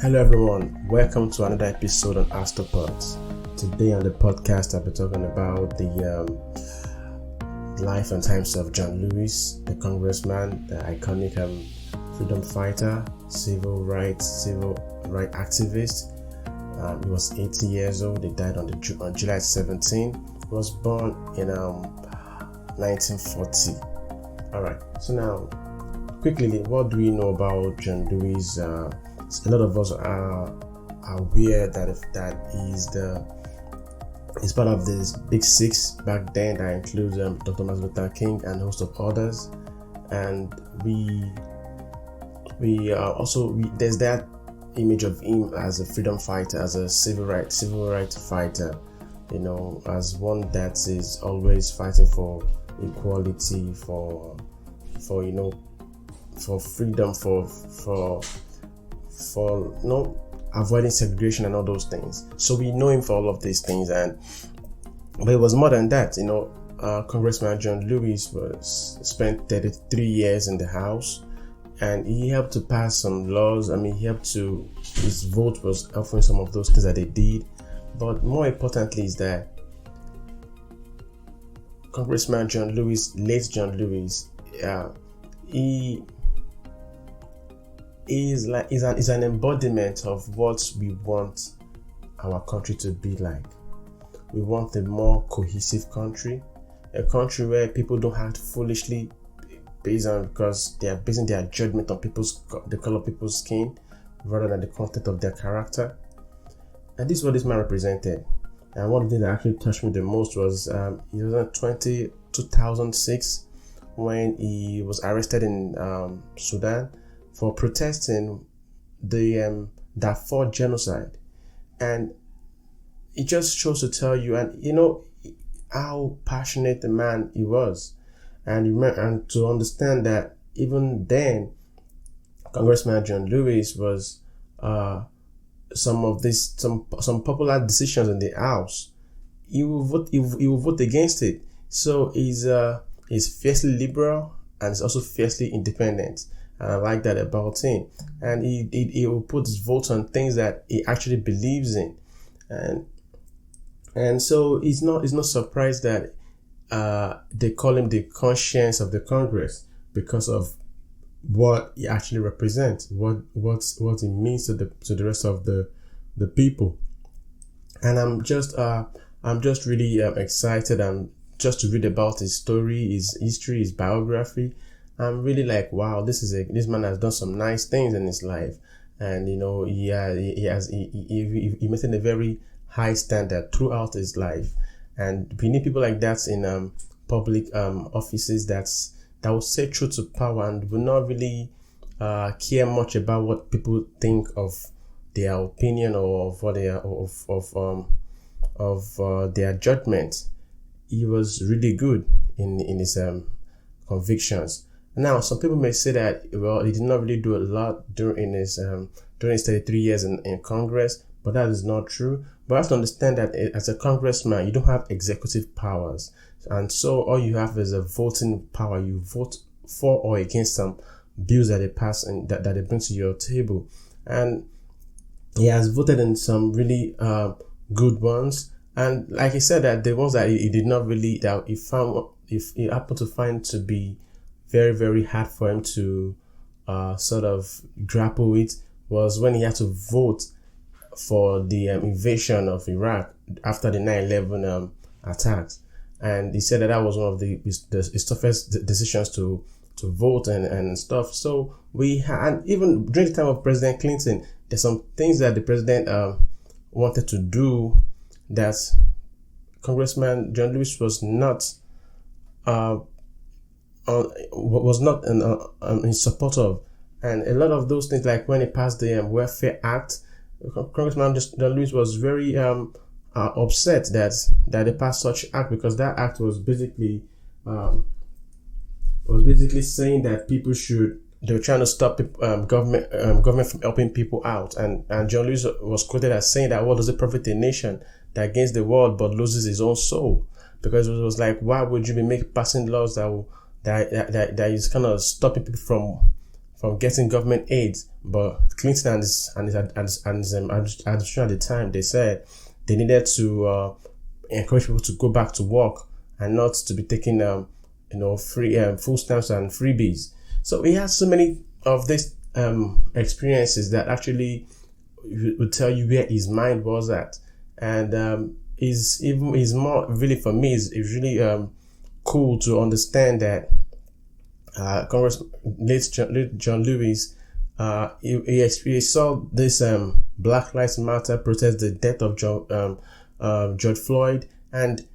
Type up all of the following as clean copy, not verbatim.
Hello everyone, welcome to another episode on Astropods. Today on the podcast I'll be talking about the life and times of John Lewis, the congressman, the iconic freedom fighter, civil rights activist. He was 80 years old. He died on July 17. He was born in 1940. Alright, so now quickly, what do we know about John Lewis? A lot of us are aware that he's part of this Big Six back then that includes Dr. Martin Luther King and a host of others, and there's that image of him as a freedom fighter, as a civil rights fighter, as one that is always fighting for equality, for freedom, for avoiding segregation and all those things. So we know him for all of these things, but it was more than that. Congressman John Lewis spent 33 years in the House, and he helped to pass some laws. His vote was helping some of those things that they did. But more importantly is that Congressman John Lewis, late John Lewis, is an embodiment of what we want our country to be like. We want a more cohesive country, a country where people don't act foolishly because they are basing their judgment on the color of people's skin rather than the content of their character. And this is what this man represented. And one of the things that actually touched me the most was he was in 2006 when he was arrested in Sudan for protesting the Darfur genocide. And it just shows to tell you, how passionate the man he was, and to understand that even then, Congressman John Lewis was some popular decisions in the House, he will vote against it. So he's fiercely liberal and he's also fiercely independent. And I like that about him. And he will put his votes on things that he actually believes in. And so it's not surprised that they call him the conscience of the Congress, because of what he actually represents, what it means to the rest of the people. And I'm just really excited just to read about his story, his history, his biography. I'm really like, wow, this man has done some nice things in his life, and he maintained a very high standard throughout his life. And we need people like that in public offices that will say truth to power and will not really care much about what people think of their opinion or of what their judgment. He was really good in his convictions. Now, some people may say that, he did not really do a lot during his 33 years in Congress, but that is not true. But I have to understand that as a congressman, you don't have executive powers. And so all you have is a voting power. You vote for or against some bills that they pass and that they bring to your table. And he has voted in some really good ones. And like he said, that the ones that he did not really, that he happened to find to be very, very hard for him to sort of grapple with, was when he had to vote for the invasion of Iraq after the 9/11 attacks. And he said that was one of his toughest decisions to vote and stuff. So and even during the time of President Clinton, there's some things that the president wanted to do that Congressman John Lewis was not in support of. And a lot of those things, like when he passed the Welfare Act, Congressman John Lewis was very upset that they passed such act, because that act was basically saying that they were trying to stop government from helping people out. And John Lewis was quoted as saying that, what does it profit a nation that gains the world but loses his own soul? Because it was like, why would you be passing laws that is kind of stopping people from getting government aids. But Clinton and his administration at the time, they said they needed to encourage people to go back to work and not to be taking free food stamps and freebies. So he has so many of these experiences that actually would tell you where his mind was at. And is more really, for me, is really cool to understand that late John Lewis, he saw this Black Lives Matter protest, the death of George Floyd, and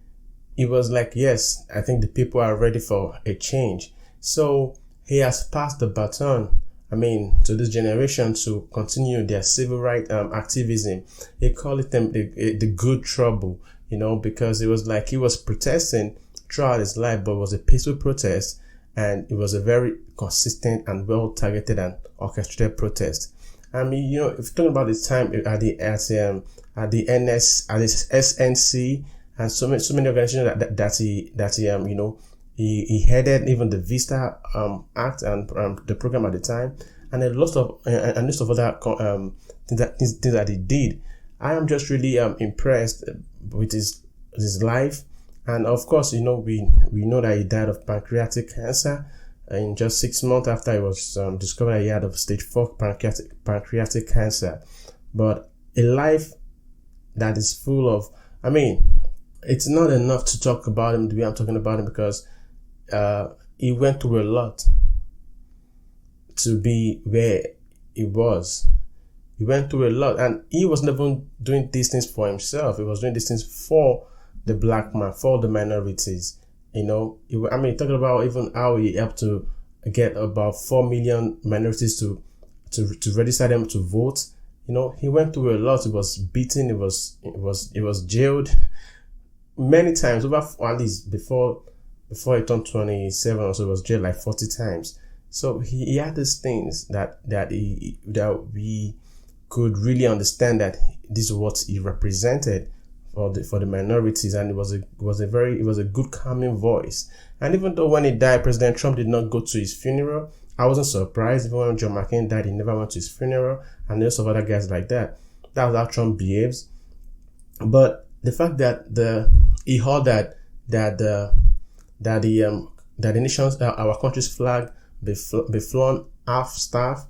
it was like, yes, I think the people are ready for a change. So he has passed the baton, to this generation to continue their civil rights activism. He called it the good trouble, because it was like he was protesting throughout his life, but it was a peaceful protest, and it was a very consistent and well targeted and orchestrated protest. If you're talking about this time at the SNC and so many organizations that he headed, even the Vista Act and the program at the time, and a list of other things that he did. I am just really impressed with his life, and of course, we know that he died of pancreatic cancer in just 6 months after it was discovered that he had stage 4 pancreatic cancer. But a life that is full of, it's not enough to talk about him the way I'm talking about him, because he went through a lot to be where he was. He went through a lot, and he was never doing these things for himself. He was doing these things for the black man, for the minorities. Talking about even how he helped to get about 4 million minorities to register them to vote. He went through a lot. He was beaten. He was jailed many times, over at least before he turned 27 or so. He was jailed like 40 times. So he had these things that we could really understand that this is what he represented for the minorities, and it was a good calming voice. And even though when he died, President Trump did not go to his funeral, I wasn't surprised. Even when John McCain died, he never went to his funeral, and lots of other guys like that. That was how Trump behaves. But the fact that he heard that the nation's our country's flag be flown half staff,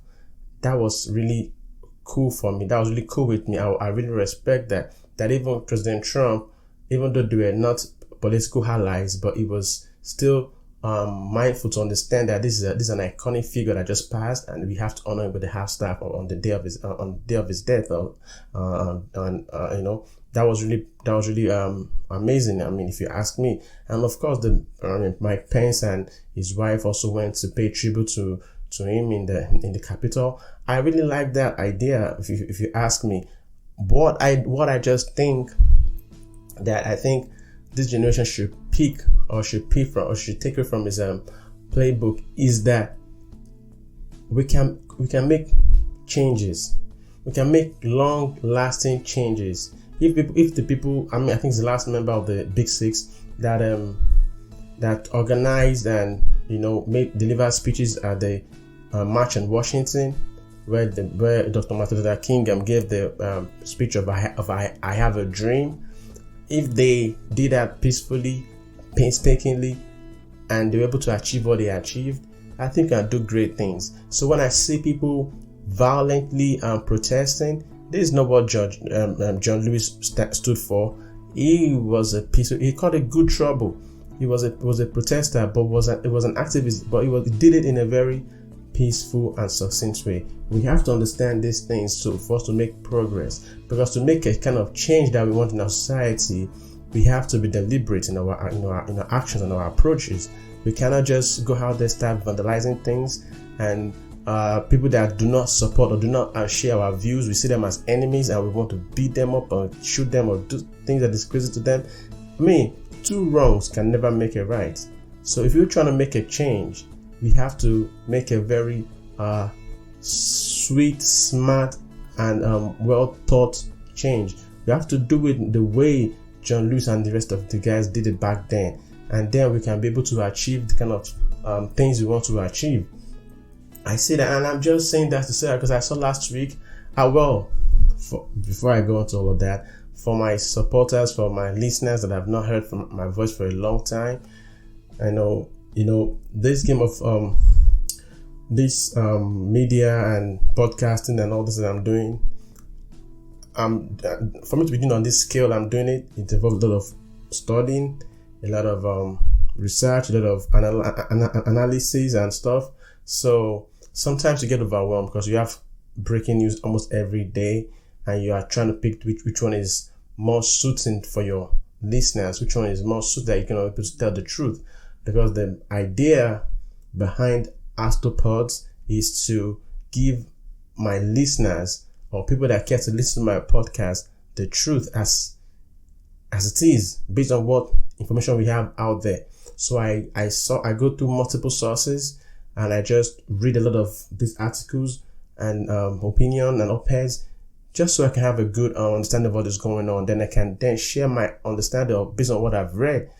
that was really cool for me. That was really cool with me. I really respect that even President Trump, even though they were not political allies, but he was still mindful to understand that this is an iconic figure that just passed, and we have to honor him with the half staff on the day of his death. That was really amazing. If you ask me. And of course, Mike Pence and his wife also went to pay tribute to him in the Capitol. I really like that idea. If you ask me, what I just think that I think this generation should take it from his playbook is that we can make changes. We can make long-lasting changes. If the people, I think it's the last member of the Big Six that organized and deliver speeches at the march in Washington, where Dr. Martin Luther King gave the speech of I have a dream. If they did that peacefully, painstakingly, and they were able to achieve what they achieved, I think I do great things. So when I see people violently protesting, this is not what John Lewis stood for. He was he called it good trouble. He was a protester, but it was an activist, but he did it in a very peaceful and succinct way. We have to understand these things for us to make progress, because to make a kind of change that we want in our society, we have to be deliberate in our actions and our approaches. We cannot just go out there, start vandalizing things, and people that do not support or do not share our views, we see them as enemies and we want to beat them up or shoot them or do things that is crazy to them. Two wrongs can never make a right. So if you're trying to make a change, we have to make a very sweet, smart, and well thought change. We have to do it the way John Lewis and the rest of the guys did it back then, and then we can be able to achieve the kind of things we want to achieve. I see that, and I'm just saying that to say that because I saw last week, before I go into all of that, for my supporters, for my listeners that have not heard from my voice for a long time, I know, this game of this media and podcasting and all this that I'm doing, for me to be doing on this scale, I'm doing it. It involves a lot of studying, a lot of research, a lot of analysis and stuff. So sometimes you get overwhelmed because you have breaking news almost every day, and you are trying to pick which one is more suiting for your listeners, which one is more suited that you can be able to tell the truth. Because the idea behind Astropods is to give my listeners or people that care to listen to my podcast the truth as it is, based on what information we have out there. So I go through multiple sources, and I just read a lot of these articles and opinion and op-eds, just so I can have a good understanding of what is going on. Then I can share my understanding based on what I've read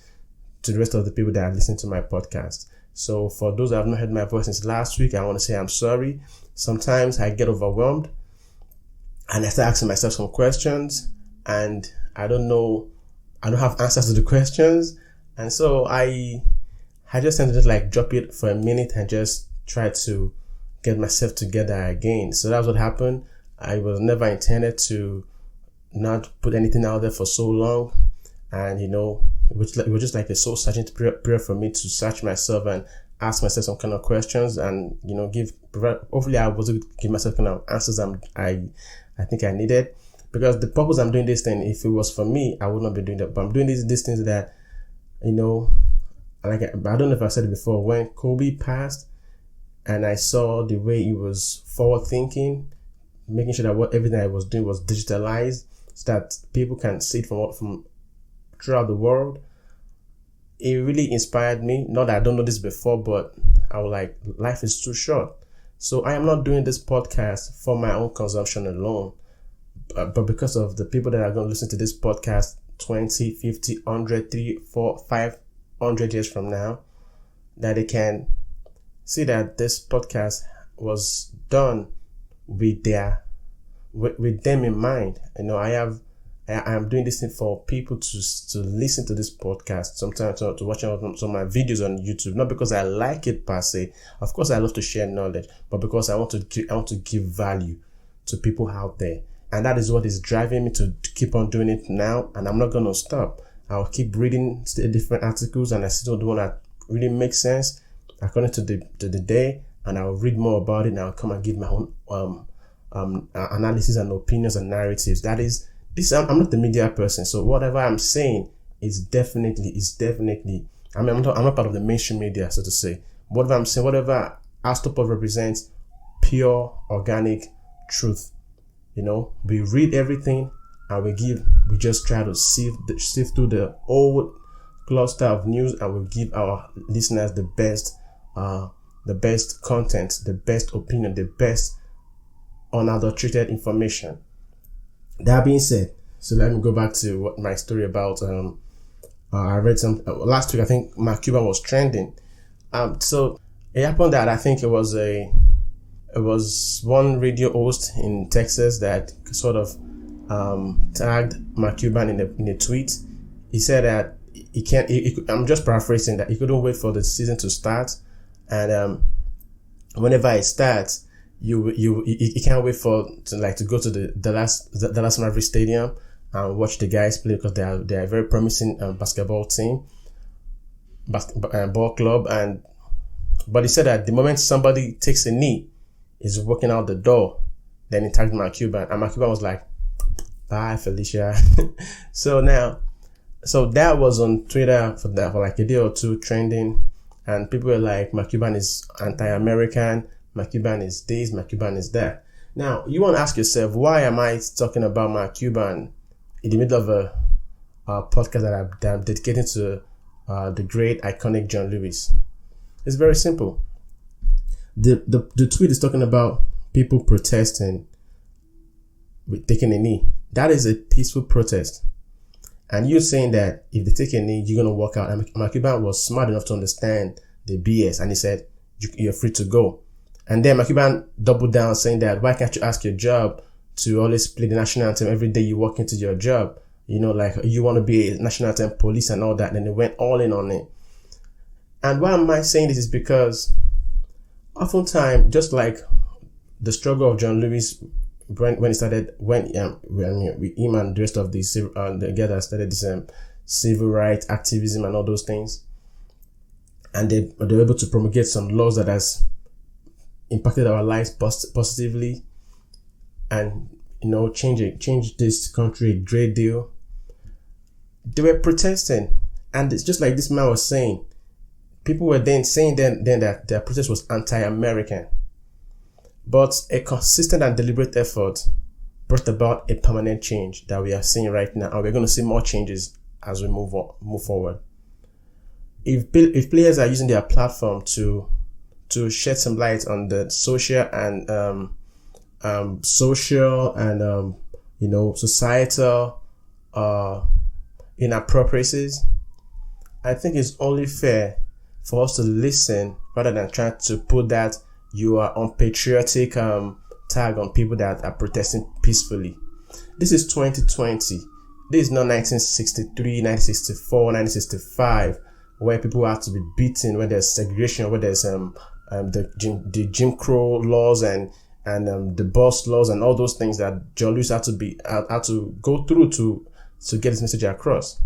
to the rest of the people that are listening to my podcast. So for those that have not heard my voice since last week, I want to say I'm sorry. Sometimes I get overwhelmed and I start asking myself some questions, and I don't have answers to the questions. And so I just tend to just drop it for a minute and just try to get myself together again. So that's what happened. I was never intended to not put anything out there for so long. And, it was just like a soul searching prayer for me to search myself and ask myself some kind of questions and, hopefully I was able to give myself kind of answers I think I needed. Because the purpose I'm doing this thing, if it was for me, I would not be doing that. But I'm doing these things that, I don't know if I said it before, when Kobe passed and I saw the way he was forward thinking, making sure that everything I was doing was digitalized so that people can see it from throughout the world. It really inspired me. Not that I don't know this before, but I was like, life is too short. So I am not doing this podcast for my own consumption alone, but because of the people that are going to listen to this podcast 20, 50, 100, 3, 4, 500 years from now, that they can see that this podcast was done with them in mind. I am doing this thing for people to listen to this podcast, sometimes to watch some of my videos on YouTube, not because I like it per se. Of course, I love to share knowledge, but because I want to give value to people out there. And that is what is driving me to keep on doing it now. And I'm not going to stop. I'll keep reading the different articles, and I still the one that really makes sense according to the day. And I'll read more about it, and I'll come and give my own analysis and opinions and narratives. I'm not the media person, so whatever I'm saying is definitely. I'm not part of the mainstream media, so to say. Whatever I'm saying, whatever Astropod represents, pure organic truth. We read everything and we just try to sift through the old cluster of news, and we give our listeners the best content, the best opinion, the best unadulterated information. That being said, so let me go back to what my story about. I read some last week. I think Mark Cuban was trending. So it happened that I think it was one radio host in Texas that sort of tagged Mark Cuban in a tweet. He said that I'm just paraphrasing, that he couldn't wait for the season to start, and whenever it starts, you can't wait to go to the Dallas Maverick Stadium and watch the guys play, because they are a very promising basketball team, ball club. But he said that the moment somebody takes a knee, is walking out the door, then he tagged Mark Cuban, and Mark Cuban was like, "Bye, Felicia." So that was on Twitter for like a day or two, trending, and people were like, Mark Cuban is anti-American, Mark Cuban is this, Mark Cuban is that. Now, you want to ask yourself, why am I talking about Mark Cuban in the middle of a podcast that I'm dedicating to the great, iconic John Lewis? It's very simple. The tweet is talking about people protesting with taking a knee. That is a peaceful protest. And you're saying that if they take a knee, you're going to walk out. And Mark Cuban was smart enough to understand the BS, and he said, you're free to go. And then Cuban doubled down saying that, why can't you ask your job to always play the national anthem every day you walk into your job? Like you want to be a national anthem police and all that. And they went all in on it. And why am I saying this is because oftentimes, just like the struggle of John Lewis when he started, with him and the rest of the guy started this civil rights activism and all those things, and they were able to promulgate some laws that has impacted our lives positively, and change this country a great deal. They were protesting, and it's just like this man was saying. People were then saying then that their protest was anti-American. But a consistent and deliberate effort brought about a permanent change that we are seeing right now, and we're going to see more changes as we move forward. If players are using their platform to shed some light on the social and societal inappropriacies, I think it's only fair for us to listen rather than trying to put that you are unpatriotic tag on people that are protesting peacefully. This is 2020. This is not 1963, 1964, 1965, where people have to be beaten, where there's segregation, where there's the Jim Crow laws and the bus laws and all those things that John Lewis had to go through to get his message across.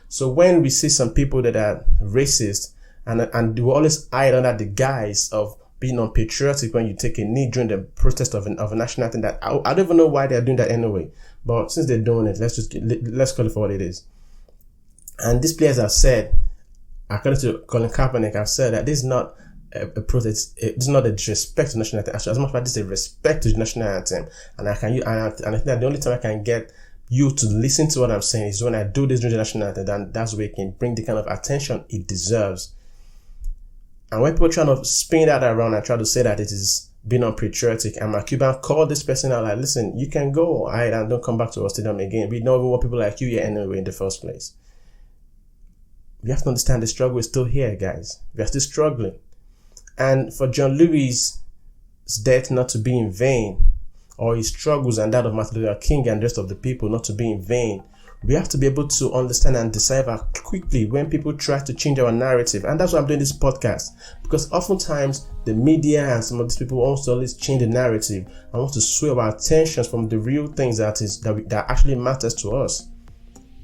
So when we see some people that are racist and they will always hide under the guise of being unpatriotic when you take a knee during the protest of a national anthem, that I don't even know why they're doing that anyway. But since they're doing it, let's call it for what it is. And these players have said, according to Colin Kaepernick, have said that this is not a protest. It's not a disrespect to national anthem. As much as this is a respect to the national anthem. And I think that the only time I can get you to listen to what I'm saying is when I do this during the national anthem. Then that's where it can bring the kind of attention it deserves. And when people try to spin that around and try to say that it is being unpatriotic, and Mark Cuban called this person out like, listen, you can go and don't come back to our stadium again. We don't even want people like you here anyway in the first place. We have to understand the struggle is still here, guys. We are still struggling. And for John Lewis' death not to be in vain, or his struggles and that of Martin Luther King and the rest of the people not to be in vain, we have to be able to understand and decipher quickly when people try to change our narrative. And that's why I'm doing this podcast. Because oftentimes the media and some of these people want to always change the narrative and want to sway our attentions from the real things that actually matters to us.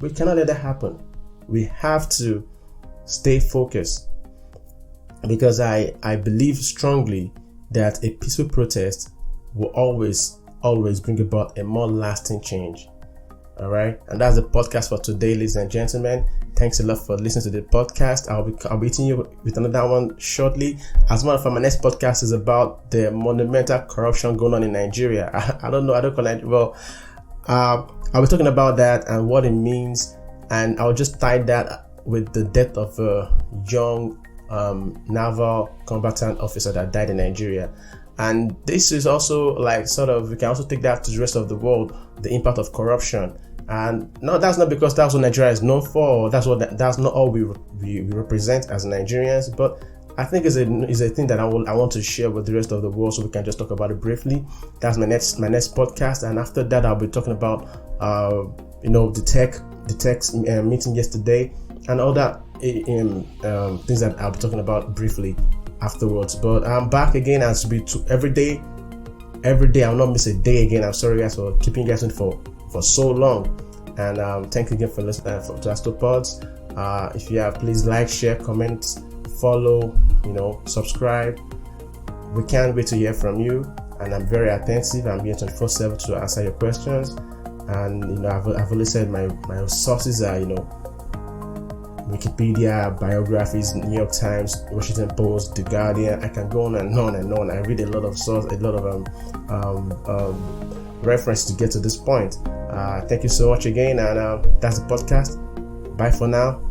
We cannot let that happen. We have to stay focused. Because I believe strongly that a peaceful protest will always bring about a more lasting change. All right, and that's the podcast for today, ladies and gentlemen. Thanks a lot for listening to the podcast. I'll be hitting you with another one shortly. As a matter of fact, my next podcast is about the monumental corruption going on in Nigeria. I don't connect. Well, I'll be talking about that and what it means, and I'll just tie that with the death of a young naval combatant officer that died in Nigeria. And this is also we can also take that to the rest of the world, the impact of corruption. And no, that's not because that's what Nigeria is known for. That's not all we represent as Nigerians. But I think it's a thing that I want to share with the rest of the world, so we can just talk about it briefly. That's my next podcast, and after that I'll be talking about the tech meeting yesterday and all that things that I'll be talking about briefly afterwards. But I'm back again as we do every day. I will not miss a day again. I'm sorry guys for keeping you guys in for so long, and thank you again for listening to Astropods. If you have, please like, share, comment, follow, subscribe. We can't wait to hear from you, and I'm very attentive. I'm here 24/7 to answer your questions. And I've always said my sources are Wikipedia, biographies, New York Times, Washington Post, The Guardian. I can go on and on and on. I read a lot of reference to get to this point. Thank you so much again, and that's the podcast. Bye for now.